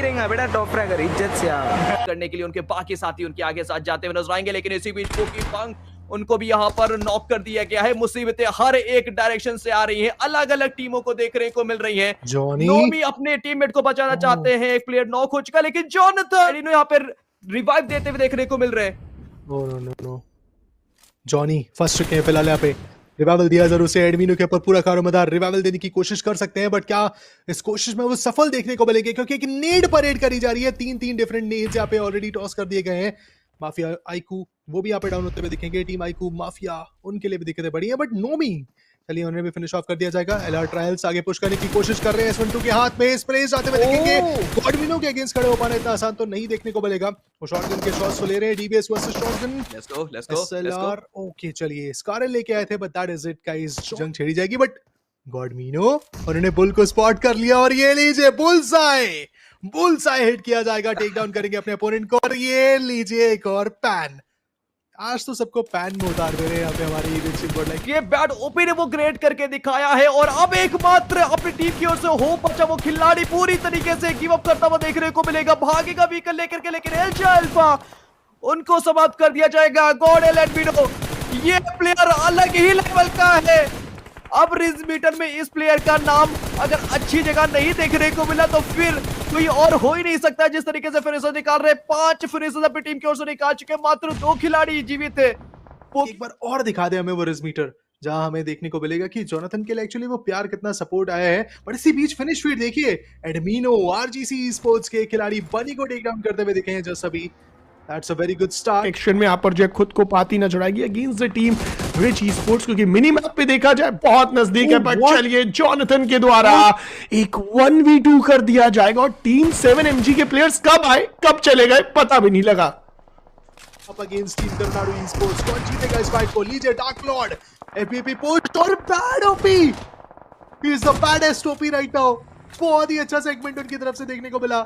गिरेगा बेटा top fragger, इज्जत से आओ। करने के लिए उनके बाकी साथी उनके आगे साथ जाते हुए नजर आएंगे, लेकिन इसी बीच पोकी पंक उनको भी यहाँ पर नॉक कर दिया गया है। मुसीबतें हर एक डायरेक्शन से आ रही हैं, अलग अलग टीमों को देखने को मिल रही हैं। नोमी अपने टीममेट को बचाना चाहते हैं, एक प्लेयर नॉक हो चुका, लेकिन जोनाथन यहाँ पर रिवाइव देते हुए देखने को मिल रहे हैं। नो जॉनी फंस चुके हैं फिलहाल यहाँ पे। रिवाइवल दिया जरूर से, एडमिनो के ऊपर पूरा कारोमदार रिवाइवल देने की कोशिश कर सकते हैं, बट क्या इस कोशिश में वो सफल देखने को मिलेंगे, क्योंकि एक नेड परेड करी जा रही है। तीन डिफरेंट नेड्स यहाँ पे ऑलरेडी टॉस कर दिए गए हैं। माफिया आईकू वो भी यहाँ पे डाउन होते हुए दिखेंगे। टीम आईकू माफिया उनके लिए भी दिक्कतें बढ़ी है, बट नोमी चलिए उन्हें भी फिनिश ऑफ कर दिया जाएगा। एलआर ट्रायल्स आगे पुश करने की कोशिश कर रहे हैं। S12 के हाथ में स्प्रेज आते हुए दिखेंगे। गॉडविनो के अगेंस्ट खड़े हो पाना इतना आसान तो नहीं देखने को मिलेगा। वो शॉटगन के शॉट्स ले रहे हैं। DBS versus shotgun. Let's go. Okay चलिए स्कारल लेके आए थे, but that is it guys. जंग छेड़ी जाएगी, बट गॉडविनो उन्होंने बुल को स्पॉट कर लिया और ये लीजिए बुलसाई हिट किया जाएगा। टेक डाउन करेंगे अपने अपोनेंट को और ये लीजिए एक और पैन। आज तो सबको पैन में उतार दे रहे हैं यहाँ पे हमारी ये बैट ओपी ने वो ग्रेड करके दिखाया है, और अब एकमात्र अपनी टीम की ओर से होप बचा वो खिलाड़ी पूरी तरीके से गिव अप करता हुआ देखने को मिलेगा। भागेगा व्हीकल लेकर के, लेकिन एल्चा अल्फा उनको समाप्त कर दिया जाएगा। गॉडेल एडमिनो ये प्लेयर अलग ही लेवल का है। अब रिज मीटर में इस प्लेयर का नाम अगर अच्छी जगह नहीं देखने को मिला तो फिर कोई और हो ही नहीं सकता। जिस तरीके से फिनिशर निकाल रहे, 5 फिनिशर्स अपनी टीम की ओर से निकाल चुके, मात्र 2 खिलाड़ी जीवित है। एक बार और दिखा दे हमें वो रिज मीटर, जहां हमें देखने को मिलेगा कि जोनाथन के लिए एक्चुअली वो प्यार कितना सपोर्ट आया है। बट इसी बीच फिनिश फीड देखिए, एडमिनो आरजीसी स्पोर्ट्स के खिलाड़ी बनी को टेक डाउन करते हुए दिखे हैं जस्ट अभी। That's a very good start. Action में यहाँ पर जो खुद को पाती नजर आएगी against the team rich esports, क्योंकि मिनी मैप पे देखा जाए बहुत नजदीक है। बट चलिए जोनाथन के द्वारा एक 1v2 कर दिया जाएगा, और टीम 7MG के प्लेयर्स कब आए कब चले गए पता भी नहीं लगा। अब अगेंस्ट टीम कर्नाडो ई-स्पोर्ट्स कौन जीतेगा इस फाइट को? लीजिए डार्क लॉर्ड एपीपी पोस्ट और bad OP. He is the baddest OP right now. बहुत ही अच्छा सेगमेंट उनकी तरफ से देखने को मिला,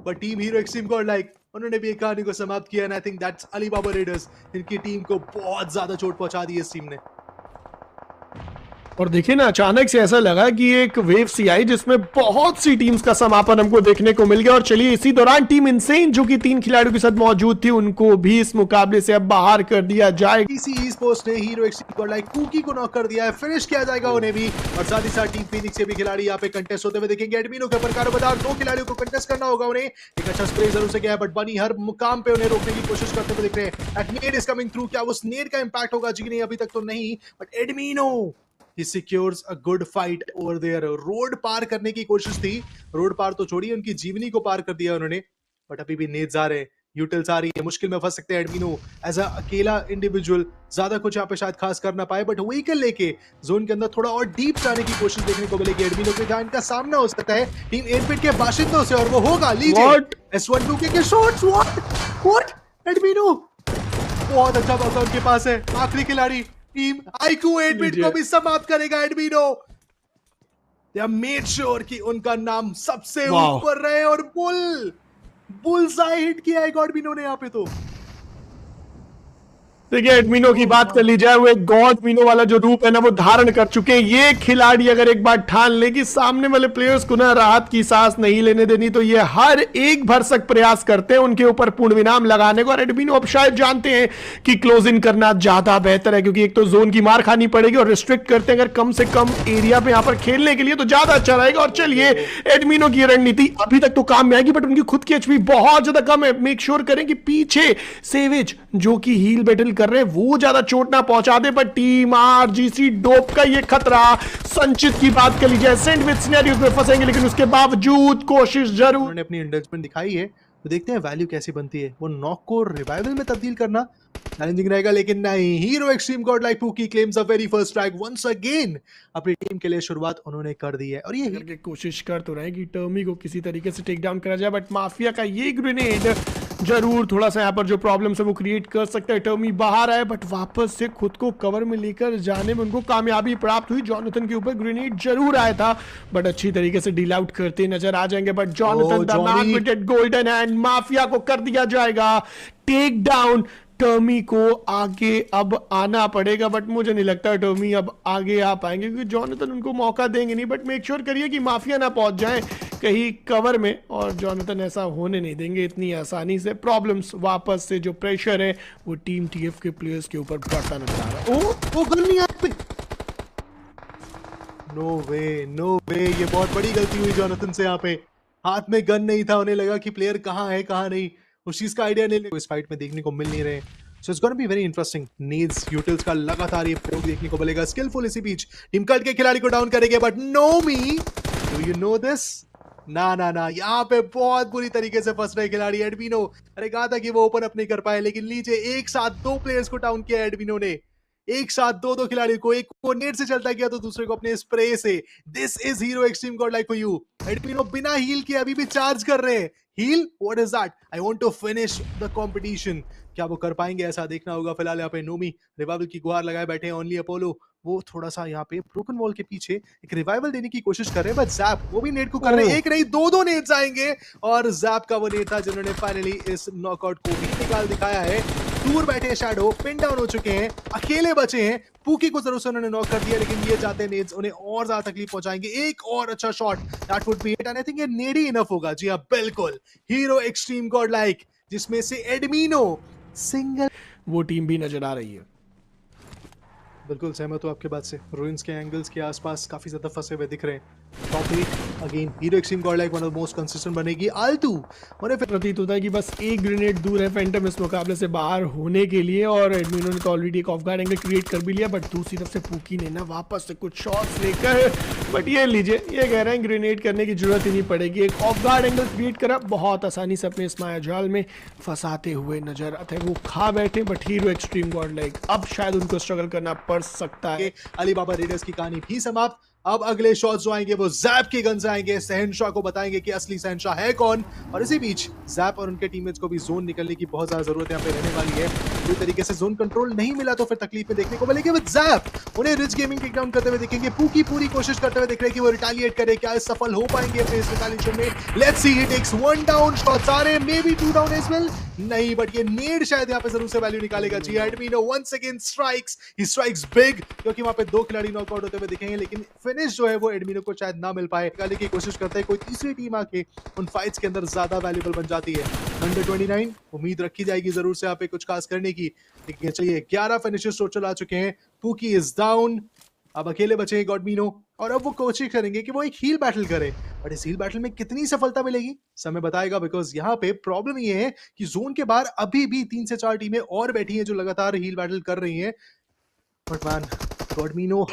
but team hero extreme God like उन्होंने भी एक कहानी को समाप्त किया। And I think that's Alibaba readers, इनकी टीम को बहुत ज्यादा चोट पहुंचा दी इस टीम ने। और देखिए ना, अचानक से ऐसा लगा कि एक वेव सी आई जिसमें बहुत सी टीम्स का समापन हमको देखने को मिल गया। और चलिए इसी दौरान टीम इनसेन जो कि 3 खिलाड़ियों के साथ मौजूद थी, उनको भी इस मुकाबले से अब बाहर कर दिया जाएगा। इसी ई-स्पोर्ट्स ने हीरो एक्सट्रीम गॉड लाइक कुकी को नॉक कर दिया है। फिनिश किया जाएगा उन्हें भी, और साथ ही साथ टीम फीनिक्स के भी खिलाड़ी यहाँ पे कंटेस्ट होते हुए देखेंगे। एडमिनो के ऊपर कारोबार 2 खिलाड़ियों को कंटेस्ट करना होगा उन्हें। एक अच्छा स्प्रे जरूर से गया है, बट बनी हर मुकाम पे उन्हें रोकने की कोशिश करते हुए दिख रहे हैं। नेड इज कमिंग थ्रू, क्या उस नेड का इंपैक्ट होगा जी? नहीं, अभी तक तो नहीं, but Admino he secures a good fight over there. Road पार करने की कोशिश थी, रोड पार तो छोड़िए उनकी जीवनी को पार कर दिया उन्होंने, बट अभी भी नेड्स आ रहे हैं, यूटिल्स आ रही है। मुश्किल में फंस सकते हैं एडमिनो एज अ अकेला इंडिविजुअल, ज्यादा कुछ यहाँ पे शायद खास कर ना पाए, बट व्हीकल लेके जोन के अंदर थोड़ा और डीप जाने की कोशिश देखने को मिलेगी एडमिनो के, जहां इनका सामना हो सकता है टीम 8-बिट के बाशिंदों से, और वो होगा लीजिए S12 के शॉट्स। व्हाट एडमिनो बहुत अच्छा मौका उनके पास है। आखिरी खिलाड़ी टीम आईक्यू 8-बिट को भी समाप्त करेगा एडमिनो। They have made sure कि उनका नाम सबसे ऊपर रहे, और बुलसाई हिट किया है गॉडविनो ने यहाँ पे। तो देखिए एडमिनो की बात कर ली जाए, वो एक गॉडविनो वाला जो रूप है ना वो धारण कर चुके हैं। ये खिलाड़ी अगर एक बार ठान ले कि सामने वाले प्लेयर्स को ना राहत की सांस नहीं लेने देनी, तो ये हर एक भरसक प्रयास करते हैं उनके ऊपर पूर्ण विराम लगाने को। और एडमिनो अब शायद जानते हैं कि क्लोज इन करना ज्यादा बेहतर है, क्योंकि एक तो जोन की मार खानी पड़ेगी, और रिस्ट्रिक्ट करते हैं अगर कम से कम एरिया पे यहाँ पर खेलने के लिए तो ज्यादा अच्छा रहेगा। और चलिए एडमिनो की रणनीति अभी तक तो काम में आएगी, बट उनकी खुद की एचपी बहुत ज्यादा कम है। मेक श्योर करें कि पीछे सेवेज जो कि हील बैटल कर रहे हैं वो ज्यादा चोट ना पहुंचा दे। पर टीम आरजीसी डोप का ये खतरा, संचित की बात कर लीजिए, सैंडविच सिनेरियोस में फंसेंगे, लेकिन उसके बावजूद कोशिश जरूर। उन्होंने अपनी इंडल्जमेंट दिखाई है, तो देखते हैं वैल्यू कैसी बनती है। वो नॉक को रिवाइवल में तब्दील करना चैलेंजिंग रहेगा, लेकिन नहीं, हीरो एक्सट्रीम गॉड लाइक पूकी claims a very first strike once again. अपनी टीम के लिए शुरुआत उन्होंने कर दी है, और ये करके कोशिश कर तो रहे कि टर्मी को किसी तरीके से टेक डाउन करा जाए, बट माफिया का ये ग्रेनेड जरूर थोड़ा सा यहाँ पर जो प्रॉब्लम है वो क्रिएट कर सकता है। टर्मी बाहर आए, बट वापस से खुद को कवर में लेकर जाने में उनको कामयाबी प्राप्त हुई। जोनाथन के ऊपर ग्रेनेड जरूर आया था, बट अच्छी तरीके से डील आउट करते नजर आ जाएंगे। But Jonathan the man with that golden hand, mafia को कर दिया जाएगा टेक डाउन। टर्मी को आगे अब आना पड़ेगा, बट मुझे नहीं लगता टर्मी अब आगे आ पाएंगे क्योंकि जॉनथन उनको मौका देंगे नहीं। बट मेक श्योर करिए कि माफिया ना पहुंच जाए कहीं कवर में, और जॉनथन ऐसा होने नहीं देंगे इतनी आसानी से। प्रॉब्लम्स वापस से जो प्रेशर है वो टीम टीएफ के प्लेयर्स के ऊपर बढ़ता नजर आ रहा है। ओ गन नहीं यहाँ पे, नो वे, ये बहुत बड़ी गलती हुई जॉनथन से। यहाँ पे हाथ में गन नहीं था, उन्हें लगा कि प्लेयर कहाँ है कहाँ नहीं, उस चीज का आइडिया नहीं, इस फाइट में देखने को मिल नहीं रहे। So it's gonna be very interesting. Needs utils का लगातार ये प्रयोग देखने को मिलेगा। स्किलफुल इसी बीच टीम कट के खिलाड़ी को डाउन करेंगे, but Nomi, do you know this? ना, यहाँ पे बहुत बुरी तरीके से फंस रहे खिलाड़ी एडमिनो। अरे कहा था कि वो ओपन अप नहीं कर पाए, लेकिन लीजिए एक साथ दो प्लेयर्स को डाउन किया एडमिनो ने, एक साथ दो खिलाड़ी को, एक को नेट से चलता किया तो दूसरे को अपने स्प्रे से। This is hero extreme God like for you. Admino बिना हील के अभी भी चार्ज कर रहे हैं। Heal, what is that? I want to finish the competition. क्या वो कर पाएंगे? ऐसा देखना होगा। फिलहाल यहाँ पे नोमी रिवाइवल की गुहार लगाए बैठे हैं। ओनली अपोलो वो थोड़ा सा यहाँ पे ब्रोकन वॉल के पीछे एक रिवाइवल देने की कोशिश कर रहे हैं, बट जैप वो भी नेट को कर रहे हैं। एक नहीं दो नेट्स आएंगे, और जैप का वो नेट था जिन्होंने फाइनली इस नॉकआउट को भी निकाल दिखाया है। दूर बैठे शैडो पिन डाउन हो चुके हैं, अकेले बचे हैं। पूकी को जरूर से उन्होंने नॉक कर दिया, लेकिन ये जाते नेट्स उन्हें और ज्यादा तकलीफ पहुंचाएंगे। एक और अच्छा shot, that would be it, and I think ये नेड ही इनफ होगा। जी हां, बिल्कुल हीरो एक्सट्रीम गॉड लाइक, जिसमें से एडमिनो सिंगल वो टीम भी नजर आ रही है। बिल्कुल सहमत हूं आपके बात से। रूइंस के एंगल्स के आसपास काफी ज्यादा फंसे हुए दिख रहे हैं। Top 8 again hero extreme God like one of the most consistent बनेगी। आल्टू और फिर प्रतीत होता है कि बस एक ग्रेनेड दूर है फैंटम इस मुकाबले से बाहर होने के लिए, और एडमिनो ने तो ऑलरेडी एक ऑफ गार्ड एंगल क्रिएट कर भी लिया, बट दूसरी तरफ से पूकी ने ना वापस से कुछ शॉट्स लेकर, बट ये लीजिए, ये कह रहे हैं ग्रेनेड करने की जरूरत ही नहीं पड़ेगी। एक ऑफ गार्ड एंगल क्रिएट करा, बहुत आसानी से अपने इस माया जाल में फंसाते हुए नजर आते हैं। वो खा बैठे, but hero extreme God like अब शायद उनको स्ट्रगल करना पड़ सकता है। अलीबाबा रेडर्स की कहानी भी समाप्त। अब अगले शॉट्स जो आएंगे वो जैप के गन से आएंगे। शहनशाह को बताएंगे कि असली शहनशाह है कौन, और इसी बीच जैप और उनके टीममेट्स को भी जोन निकलने की बहुत ज्यादा जरूरत यहाँ पे रहने वाली है। पूरी तरीके से जोन कंट्रोल नहीं मिला तो फिर तकलीफ में देखने को मिलेगी विद जैप। उन्हें रिच गेमिंग टेक डाउन करते हुए देखेंगे। पूकी पूरी कोशिश करते हुए दिख रहे हैं कि वो रिटेलिएट करे। क्या सफल हो पाएंगे अपने इस रिटेलिएशन में? Let's see, he takes one down, shots आ रहे हैं, maybe two down as well, नहीं, बट ये नेड शायद यहाँ पे जरूर से वैल्यू निकालेगा। जी Admino once again strikes, he strikes big, क्योंकि वहां पे दो खिलाड़ी नॉकआउट होते हुए दिखेंगे, लेकिन फिनिश जो है वो एडमिनो को शायद ना मिल पाए। निकालने की कोशिश करते हैं, कोई तीसरी टीम आके उन फाइट्स के अंदर ज्यादा वैल्यूबल बन जाती है। अंडर 29 उम्मीद रखी जाएगी जरूर से यहाँ पे कुछ खास करने की, लेकिन चलिए 11 फिनिशर्स टोटल आ चुके हैं। पूकी इज डाउन, अब अकेले बचे हैं गॉडमिनो, और अब वो कोशिश करेंगे कि वो एक हील बैटल करे, बट इस हील बैटल में कितनी सफलता मिलेगी समय बताएगा। बिकॉज यहाँ पे प्रॉब्लम ये है कि जोन के बाहर अभी भी 3 से 4 टीमें और बैठी हैं जो लगातार हील बैटल कर रही हैं, बट मैन गॉडमिनो